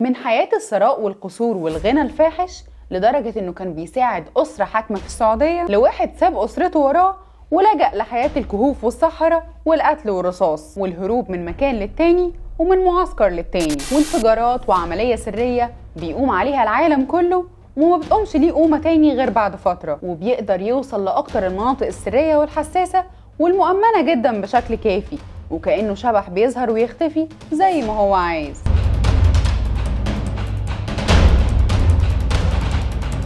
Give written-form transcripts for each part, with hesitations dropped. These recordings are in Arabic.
من حياة الثراء والقصور والغنى الفاحش لدرجة انه كان بيساعد أسرة حاكمة في السعودية لواحد ساب أسرته وراه ولجأ لحياة الكهوف والصحراء والقتل والرصاص والهروب من مكان للتاني ومن معسكر للتاني وانفجارات وعملية سرية بيقوم عليها العالم كله وما بتقومش ليه قومة تاني غير بعد فترة، وبيقدر يوصل لأكتر المناطق السرية والحساسة والمؤمنة جدا بشكل كافي وكأنه شبح بيظهر ويختفي زي ما هو عايز.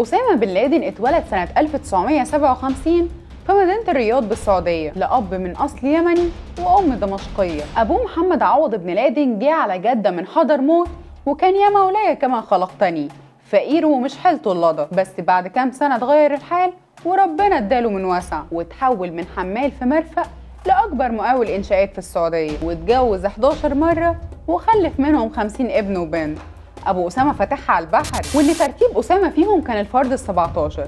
أسامة بن لادن اتولد سنة 1957 في مدينة الرياض بالسعودية لأب من أصل يمني وأم دمشقية. أبوه محمد عوض بن لادن جه على جدة من حضرموت وكان يا مولاي كما خلقتني، فقير ومش حيلته اللضا، بس بعد كام سنة اتغير الحال وربنا اداله من وسع وتحول من حمال في مرفأ لأكبر مقاول إنشاءات في السعودية، واتجوز 11 مرة وخلف منهم 50 ابن وبنت. أبو أسامة فتحها على البحر، واللي ترتيب أسامة فيهم كان الفرد ال17،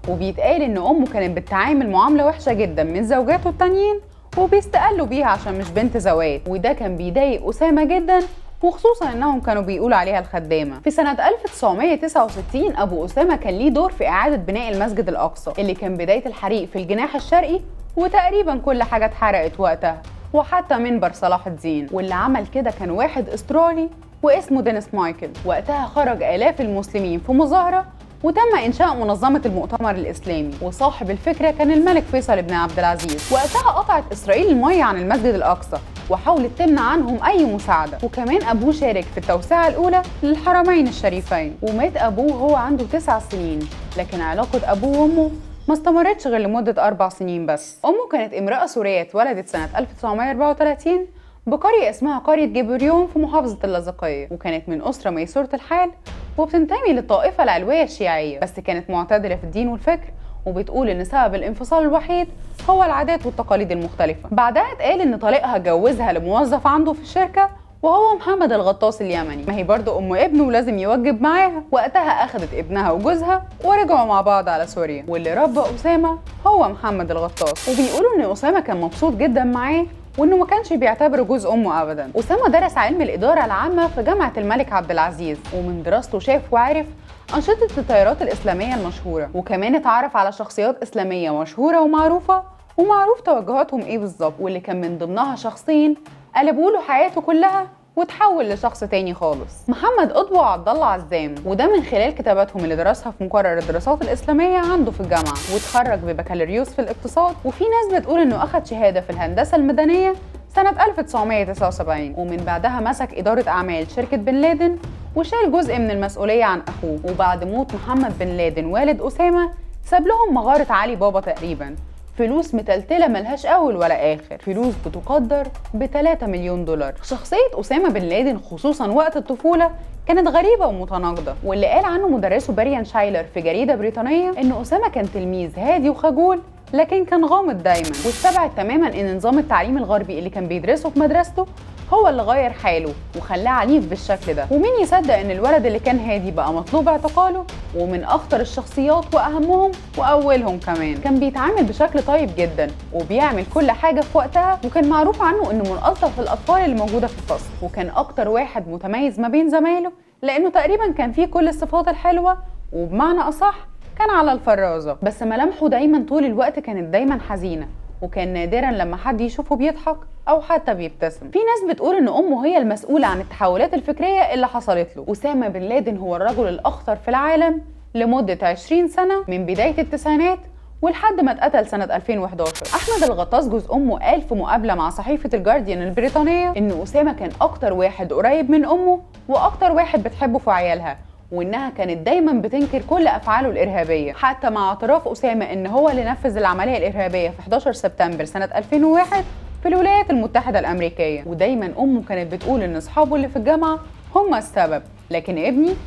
وبيتقال إن أمه كانت بتتعامل معاملة وحشة جدا من زوجاته التانيين وبيستقلوا بيها عشان مش بنت زواج، وده كان بيضايق أسامة جدا، وخصوصا انهم كانوا بيقولوا عليها الخدامه. في سنه 1969 ابو اسامه كان ليه دور في اعاده بناء المسجد الاقصى اللي كان بدايه الحريق في الجناح الشرقي، وتقريبا كل حاجه اتحرقت وقتها وحتى منبر صلاح الدين، واللي عمل كده كان واحد استرالي واسمه دينيس مايكل. وقتها خرج آلاف المسلمين في مظاهره وتم إنشاء منظمة المؤتمر الإسلامي، وصاحب الفكرة كان الملك فيصل بن عبد العزيز. وقتها قطعت إسرائيل المية عن المسجد الأقصى وحاولت تمنع عنهم أي مساعدة، وكمان أبوه شارك في التوسعة الأولى للحرمين الشريفين. ومات أبوه وهو عنده 9 سنين، لكن علاقة أبوه وأمه ما استمرتش غير لمدة 4 سنين بس. أمه كانت امرأة سورية اتولدت سنة 1934 بقرية اسمها قرية جبريون في محافظة اللاذقية، وكانت من أسرة ميسورة الحال وبتنتمي للطائفة العلوية الشيعية، بس كانت معتدلة في الدين والفكر، وبتقول إن سبب الانفصال الوحيد هو العادات والتقاليد المختلفة. بعدها اتقال إن طليقها جوزها لموظف عنده في الشركة وهو محمد الغطاس اليمني، ما هي برضه أم ابنه ولازم يوجب معاها. وقتها أخدت ابنها وجوزها ورجعوا مع بعض على سوريا، واللي ربى أسامة هو محمد الغطاس. وبيقولوا إن أسامة كان مبسوط جدا معاه وانه ما كانش بيعتبره جوز امه ابدا. اسامه درس علم الاداره العامه في جامعه الملك عبد العزيز، ومن دراسته شاف وعرف انشطه التيارات الاسلاميه المشهوره، وكمان اتعرف على شخصيات اسلاميه مشهوره ومعروفه ومعروف توجهاتهم ايه بالظبط، واللي كان من ضمنها شخصين قلبوا له حياته كلها وتحول لشخص تاني خالص، محمد قطب وعبد الله عزام، وده من خلال كتاباتهم اللي درسها في مقرر الدراسات الإسلامية عنده في الجامعة، واتخرج ببكالوريوس في الاقتصاد، وفي ناس بتقول انه اخد شهادة في الهندسة المدنية سنة 1979، ومن بعدها مسك إدارة أعمال شركة بن لادن وشال جزء من المسؤولية عن أخوه. وبعد موت محمد بن لادن والد أسامة ساب لهم مغارة علي بابا تقريبا، فلوس متلتلة ملهاش أول ولا آخر، فلوس بتقدر ب3 مليون دولار. شخصية أسامة بن لادن خصوصا وقت الطفولة كانت غريبة ومتناقضة، واللي قال عنه مدرسه بريان شايلر في جريدة بريطانية إن أسامة كان تلميذ هادي وخجول لكن كان غامض دايما، واستبعد تماما إن نظام التعليم الغربي اللي كان بيدرسه في مدرسته هو اللي غير حاله وخلاه عنيف بالشكل ده. ومين يصدق ان الولد اللي كان هادي بقى مطلوب اعتقاله، ومن اخطر الشخصيات واهمهم واولهم كمان. كان بيتعامل بشكل طيب جدا وبيعمل كل حاجه في وقتها، وكان معروف عنه انه من الطف الاطفال اللي موجوده في الفصل، وكان اكتر واحد متميز ما بين زمايله لانه تقريبا كان فيه كل الصفات الحلوه، وبمعنى اصح كان على الفرازه، بس ملامحه دايما طول الوقت كانت دايما حزينه، وكان نادرا لما حد يشوفه بيضحك او حتى بيبتسم. في ناس بتقول ان امه هي المسؤولة عن التحولات الفكرية اللي حصلت له. أسامة بن لادن هو الرجل الاخطر في العالم لمدة 20 سنة من بداية التسعينات ولحد ما اتقتل سنة 2011. أحمد الغطاس جوز أمه قال في مقابلة مع صحيفة الجارديان البريطانية إن أسامة كان أكتر واحد قريب من أمه وأكتر واحد بتحبه في عيالها، وإنها كانت دايما بتنكر كل أفعاله الإرهابية، حتى مع اعتراف أسامة إن هو اللي نفذ العملية الإرهابية في 11 سبتمبر سنة 2001 في الولايات المتحدة الأمريكية. ودايما أمه كانت بتقول إن أصحابه اللي في الجامعة هم السبب، لكن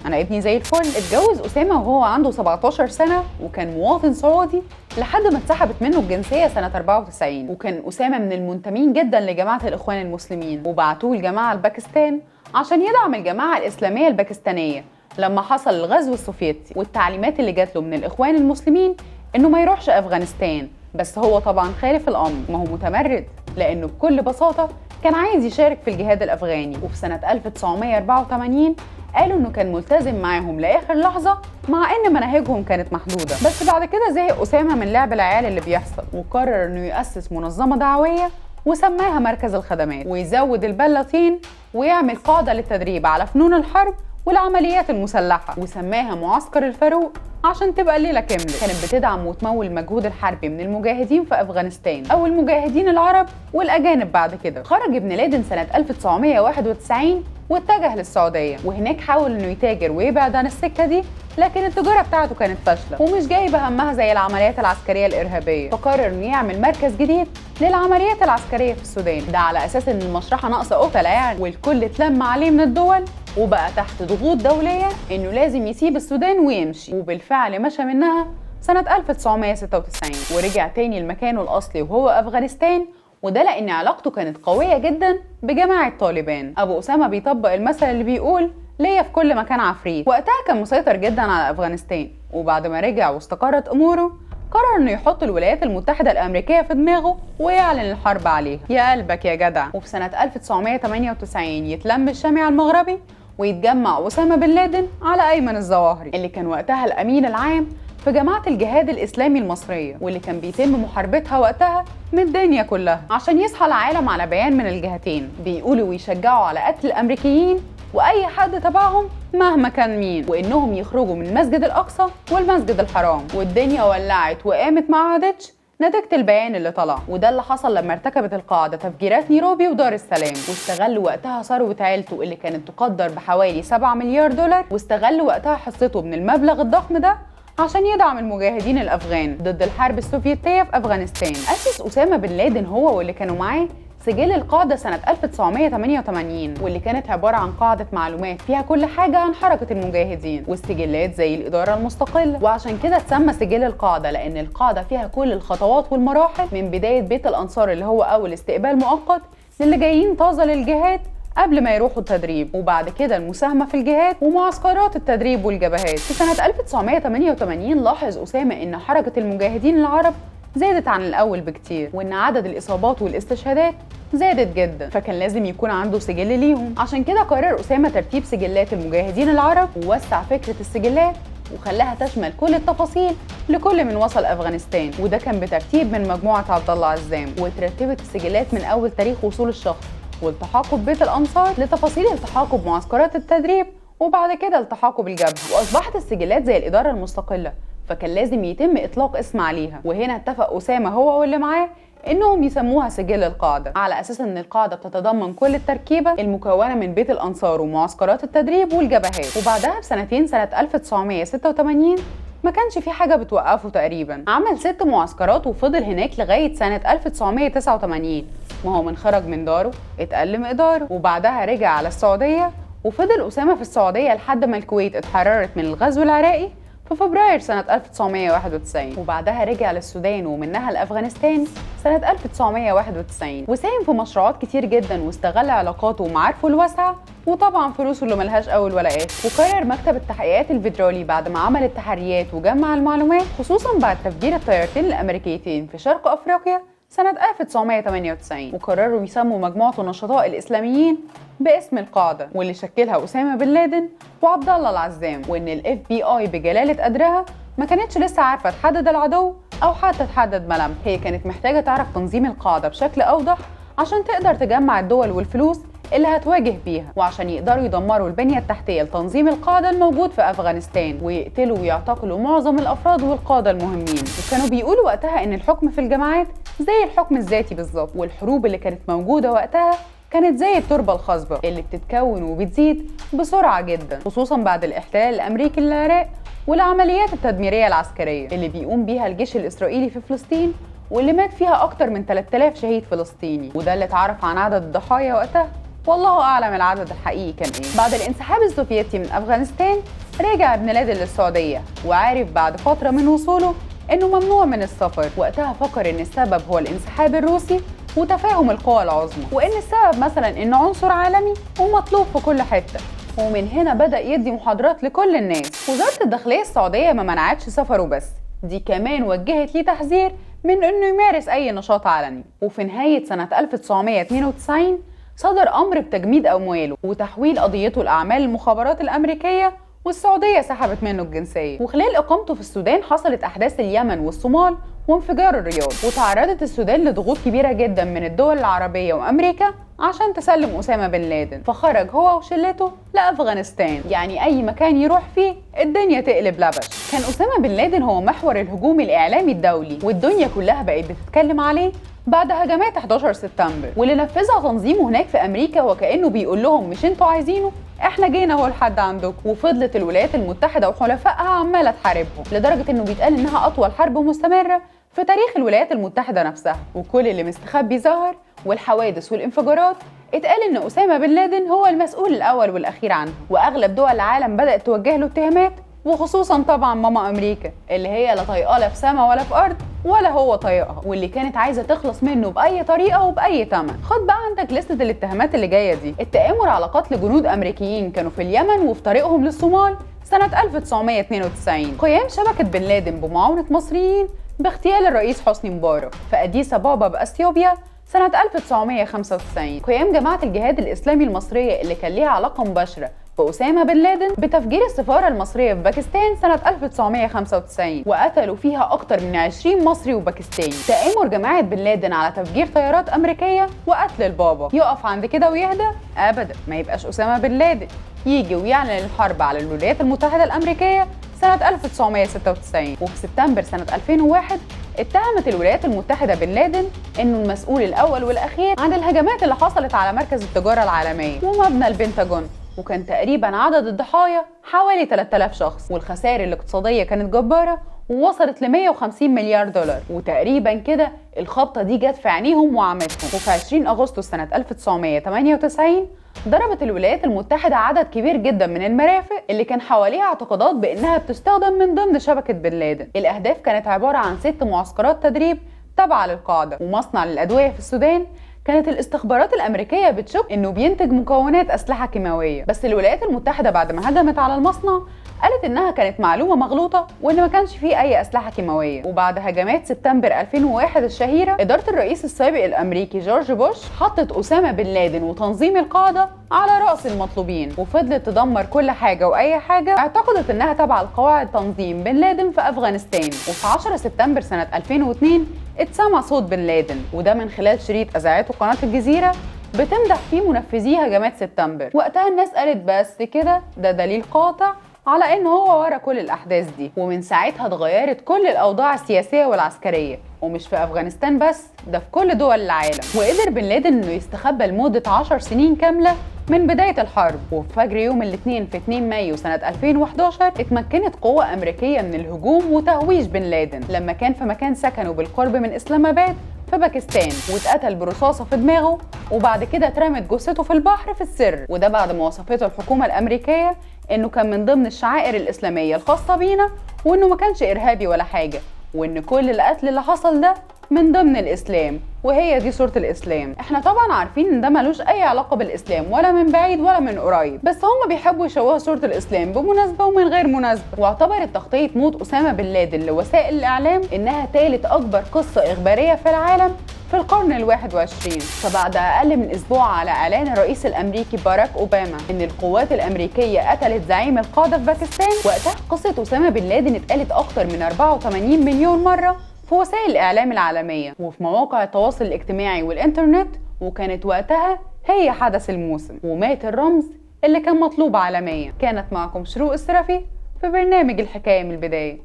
ابني زي الفل. اتجوز أسامة وهو عنده 17 سنة وكان مواطن سعودي لحد ما اتسحبت منه الجنسية سنة 94. وكان أسامة من المنتمين جدا لجماعة الإخوان المسلمين، وبعتوه الجماعة الباكستان عشان يدعم الجماعة الإسلامية الباكستانية لما حصل الغزو السوفيتي. والتعليمات اللي جات له من الإخوان المسلمين إنه ما يروحش أفغانستان، بس هو طبعا خالف الأمر، ما هو متمرد، لأنه بكل بساطة كان عايز يشارك في الجهاد الأفغاني. وفي سنة 1984 قالوا انه كان ملتزم معاهم لاخر لحظه، مع ان مناهجهم كانت محدوده. بس بعد كده زهق اسامه من لعب العيال اللي بيحصل، وقرر انه يؤسس منظمه دعويه وسماها مركز الخدمات، ويزود البلاطين ويعمل قاعده للتدريب على فنون الحرب والعمليات المسلحه، وسماها معسكر الفاروق عشان تبقى الليله كامله. كانت بتدعم وتمول المجهود الحربي من المجاهدين في افغانستان او المجاهدين العرب والاجانب. بعد كده خرج ابن لادن سنه 1991 واتجه للسعوديه، وهناك حاول انه يتاجر ويبعد عن السكه دي، لكن التجاره بتاعته كانت فاشله ومش جايبه همها زي العمليات العسكريه الارهابيه، فقرر انه يعمل مركز جديد للعمليات العسكريه في السودان، ده على اساس ان المشرحه ناقصه قتله يعني، والكل اتلم عليه من الدول وبقى تحت ضغوط دوليه انه لازم يسيب السودان ويمشي، وبالفعل مشى منها سنه 1996 ورجع تاني لمكانه الاصلي وهو افغانستان، وده لان علاقته كانت قويه جدا بجماعه طالبان. ابو اسامه بيطبق المثل اللي بيقول ليا في كل مكان عفريت. وقتها كان مسيطر جدا على افغانستان، وبعد ما رجع واستقرت اموره قرر انه يحط الولايات المتحده الامريكيه في دماغه ويعلن الحرب عليها. يا قلبك يا جدع. وفي سنه 1998 يتلم الشامع المغربي ويتجمع اسامه بن لادن على ايمن الظواهري اللي كان وقتها الامين العام في جماعة الجهاد الإسلامي المصرية، واللي كان بيتم محاربتها وقتها من الدنيا كلها، عشان يصحى العالم على بيان من الجهتين بيقولوا ويشجعوا على قتل الأمريكيين وأي حد تبعهم مهما كان مين، وإنهم يخرجوا من المسجد الأقصى والمسجد الحرام. والدنيا ولعت وقامت ما عادتش نتيجة البيان اللي طلع، وده اللي حصل لما ارتكبت القاعدة تفجيرات نيروبي ودار السلام، واستغلوا وقتها ثروة عيلته اللي كانت تقدر بحوالي 7 مليار دولار، واستغلوا وقتها حصته من المبلغ الضخم ده عشان يدعم المجاهدين الأفغان ضد الحرب السوفيتية في أفغانستان. أسس أسامة بن لادن هو واللي كانوا معاه سجل القاعدة سنة 1988، واللي كانت عبارة عن قاعدة معلومات فيها كل حاجة عن حركة المجاهدين والسجلات زي الإدارة المستقلة. وعشان كده اتسمى سجل القاعدة لأن القاعدة فيها كل الخطوات والمراحل من بداية بيت الأنصار اللي هو أول استقبال مؤقت للي جايين طازة للجهاد قبل ما يروحوا التدريب، وبعد كده المساهمة في الجهاد ومعسكرات التدريب والجبهات. في سنة 1988 لاحظ أسامة إن حركة المجاهدين العرب زادت عن الأول بكتير، وإن عدد الإصابات والاستشهادات زادت جدا، فكان لازم يكون عنده سجل ليهم. عشان كده قرر أسامة ترتيب سجلات المجاهدين العرب، ووسع فكرة السجلات وخلاها تشمل كل التفاصيل لكل من وصل أفغانستان، وده كان بترتيب من مجموعة عبد الله عزام. واترتبت السجلات من أول تاريخ وصول الشخص والتحاقه ببيت الأنصار لتفاصيل التحاقه بمعسكرات التدريب، وبعد كده التحاقه بالجبهة. وأصبحت السجلات زي الإدارة المستقلة، فكان لازم يتم إطلاق اسم عليها، وهنا اتفق أسامة هو واللي معاه إنهم يسموها سجل القاعدة، على أساس إن القاعدة بتتضمن كل التركيبة المكونة من بيت الأنصار ومعسكرات التدريب والجبهات. وبعدها بسنتين سنة 1986 ما كانش في حاجة بتوقفه تقريبا، عمل 6 معسكرات وفضل هناك لغاية سنة 1989. ما هو من خرج من داره اتقل مقداره. وبعدها رجع على السعودية، وفضل أسامة في السعودية لحد ما الكويت اتحررت من الغزو العراقي في فبراير سنة 1991، وبعدها رجع للسودان ومنها لأفغانستان سنة 1991، وساهم في مشروعات كتير جدا واستغل علاقاته ومعارفه الواسعة وطبعا فلوسه اللي ملهاش أول ولا آخر. وقرر مكتب التحقيقات الفيدرالي بعد ما عمل التحريات وجمع المعلومات، خصوصا بعد تفجير الطيارتين الأمريكيتين في شرق أفريقيا سنة 1998، وقرروا يسموا مجموعة النشطاء الإسلاميين باسم القاعدة، واللي شكلها أسامة بن لادن وعبد الله العزام. وإن ال FBI بجلالة قدرها ما كانتش لسه عارفة تحدد العدو أو حتى تحدد ملامح، هي كانت محتاجة تعرف تنظيم القاعدة بشكل أوضح عشان تقدر تجمع الدول والفلوس اللي هتواجه بيها، وعشان يقدروا يدمروا البنية التحتية لتنظيم القاعدة الموجود في أفغانستان، ويقتلوا ويعتقلوا معظم الأفراد والقادة المهمين. وكانوا بيقولوا وقتها إن الحكم في الجماعات زي الحكم الذاتي بالظبط، والحروب اللي كانت موجودة وقتها كانت زي التربة الخصبة اللي بتتكون وبتزيد بسرعة جدا، خصوصا بعد الاحتلال الأمريكي للعراق والعمليات التدميرية العسكرية اللي بيقوم بيها الجيش الإسرائيلي في فلسطين، واللي مات فيها أكتر من 3000 شهيد فلسطيني، وده اللي اتعرف عن عدد الضحايا وقتها، والله أعلم العدد الحقيقي كان إيه. بعد الانسحاب السوفيتي من أفغانستان رجع ابن لادن للسعودية، وعارف بعد فترة من وصوله إنه ممنوع من السفر. وقتها فكر إن السبب هو الانسحاب الروسي وتفاهم القوى العظمى، وإن السبب مثلا إنه عنصر عالمي ومطلوب في كل حتة. ومن هنا بدأ يدي محاضرات لكل الناس. وزارة الداخلية السعودية ما منعتش سفره بس، دي كمان وجهت ليه تحذير من إنه يمارس أي نشاط علني. وفي نهاية سنة 1992 صدر أمر بتجميد أمواله وتحويل قضيته لأعمال المخابرات الأمريكية، والسعودية سحبت منه الجنسية. وخلال إقامته في السودان حصلت أحداث اليمن والصومال وانفجار الرياض، وتعرضت السودان لضغوط كبيرة جدا من الدول العربية وأمريكا عشان تسلم أسامة بن لادن، فخرج هو وشلته لأفغانستان. يعني أي مكان يروح فيه الدنيا تقلب لبش. كان أسامة بن لادن هو محور الهجوم الإعلامي الدولي، والدنيا كلها بقت بتتكلم عليه بعد هجمات 11 سبتمبر، واللي نفذها تنظيمه هناك في أمريكا وكأنه بيقول لهم مش انتوا عايزينه، احنا جينا اهو لحد عندكم. وفضلت الولايات المتحدة وحلفائها عمالة تحاربهم، لدرجة انه بيتقال انها أطول حرب مستمرة في تاريخ الولايات المتحدة نفسها. وكل اللي مستخبي ظهر، والحوادث والانفجارات اتقال ان أسامة بن لادن هو المسؤول الأول والأخير عنه. وأغلب دول العالم بدأت توجه له اتهامات، وخصوصا طبعا ماما أمريكا اللي هي لا طايقاه لا في سما ولا في أرض، ولا هو طايقها، واللي كانت عايزة تخلص منه بأي طريقة وبأي ثمن. خد بقى عندك لستة الاتهامات اللي جاية دي: التآمر على قتل جنود أمريكيين كانوا في اليمن وفي طريقهم للصومال سنة 1992، قيام شبكة بن لادن بمعاونة مصريين باغتيال الرئيس حسني مبارك في أديس أبابا بأثيوبيا سنة 1995، قيام جماعة الجهاد الإسلامي المصرية اللي كان ليها علاقة مباشرة بأسامة بن لادن بتفجير السفارة المصرية في باكستان سنة 1995 وقتلوا فيها أكتر من 20 مصري وباكستاني، تآمر جماعة بن لادن على تفجير طيارات أمريكية وقتل البابا. يقف عند كده ويهدى؟ أبدا، ما يبقاش أسامة بن لادن يجي ويعلن الحرب على الولايات المتحدة الأمريكية سنة 1996. وفي سبتمبر سنة 2001 اتهمت الولايات المتحدة بن لادن انه المسؤول الاول والاخير عن الهجمات اللي حصلت على مركز التجارة العالمية ومبنى البنتاجون، وكان تقريبا عدد الضحايا حوالي 3000 شخص، والخسائر الاقتصادية كانت جبارة ووصلت ل 150 مليار دولار. وتقريبا كده الخبطة دي جت في عينيهم وعمتهم. وفي 20 أغسطس سنة 1998 ضربت الولايات المتحدة عدد كبير جدا من المرافق اللي كان حواليها اعتقادات بأنها بتستخدم من ضمن شبكة بن لادن. الأهداف كانت عبارة عن 6 معسكرات تدريب تابعة للقاعدة، ومصنع للأدوية في السودان كانت الاستخبارات الأمريكية بتشك إنه بينتج مكونات أسلحة كيماوية، بس الولايات المتحدة بعد ما هجمت على المصنع قالت إنها كانت معلومة مغلوطة وإن ما كانش فيه أي أسلحة كيماوية. وبعد هجمات سبتمبر 2001 الشهيرة، إدارة الرئيس السابق الأمريكي جورج بوش حطت أسامة بن لادن وتنظيم القاعدة على رأس المطلوبين، وفضلت تدمر كل حاجة وأي حاجة اعتقدت إنها تبع القواعد تنظيم بن لادن في أفغانستان. وفي 10 سبتمبر سنة 2002 اتسمع صوت بن لادن، وده من خلال شريط أذاعته قناة الجزيرة بتمدح فيه منفذي هجمات سبتمبر. وقتها الناس قالت بس كده، ده دليل قاطع على ان هو ورا كل الاحداث دي. ومن ساعتها اتغيرت كل الاوضاع السياسيه والعسكريه، ومش في افغانستان بس، ده في كل دول العالم. وقدر بن لادن انه يستخبى لمده 10 سنين كامله من بداية الحرب. وفي فجر يوم الاثنين في 2 مايو سنة 2011 اتمكنت قوة أمريكية من الهجوم وتهويش بن لادن لما كان في مكان سكنه بالقرب من إسلام آباد في باكستان، واتقتل برصاصة في دماغه، وبعد كده اترمت جثته في البحر في السر. وده بعد ما وصفته الحكومة الأمريكية إنه كان من ضمن الشعائر الإسلامية الخاصة بينا، وإنه ما كانش إرهابي ولا حاجة، وإن كل القتل اللي حصل ده من ضمن الإسلام، وهي دي صورة الإسلام. احنا طبعا عارفين ان ده ملوش اي علاقة بالإسلام ولا من بعيد ولا من قريب، بس هم بيحبوا يشوهوا صورة الإسلام بمناسبة ومن غير مناسبة. واعتبرت تغطية موت أسامة بن لادن لوسائل الإعلام إنها ثالث أكبر قصة إخبارية في العالم في القرن ال21. فبعد أقل من أسبوع على إعلان الرئيس الأمريكي باراك أوباما إن القوات الأمريكية قتلت زعيم القاعدة في باكستان، وقتها قصة أسامة بن لادن اتقالت أكتر من 84 مليون مرة في وسائل الإعلام العالمية وفي مواقع التواصل الاجتماعي والإنترنت، وكانت وقتها هي حدث الموسم، ومات الرمز اللي كان مطلوب عالميا. كانت معكم شروق السرافي في برنامج الحكاية من البداية.